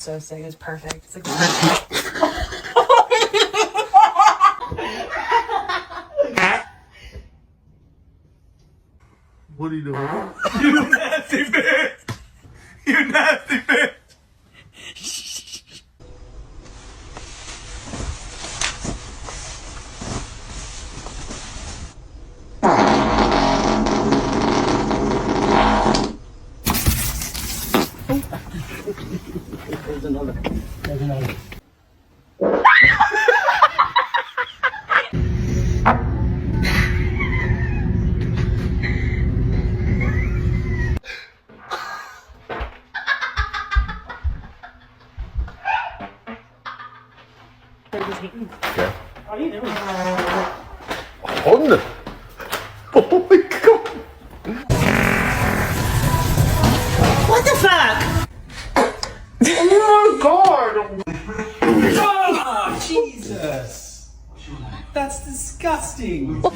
So sick. It's perfect. It's like. What are you doing? You nasty bitch! You nasty bitch! There's another. There's another. Okay. What are you doing? Hunde! Oh my god! What the fuck? Oh my god! Oh, Jesus! That's disgusting!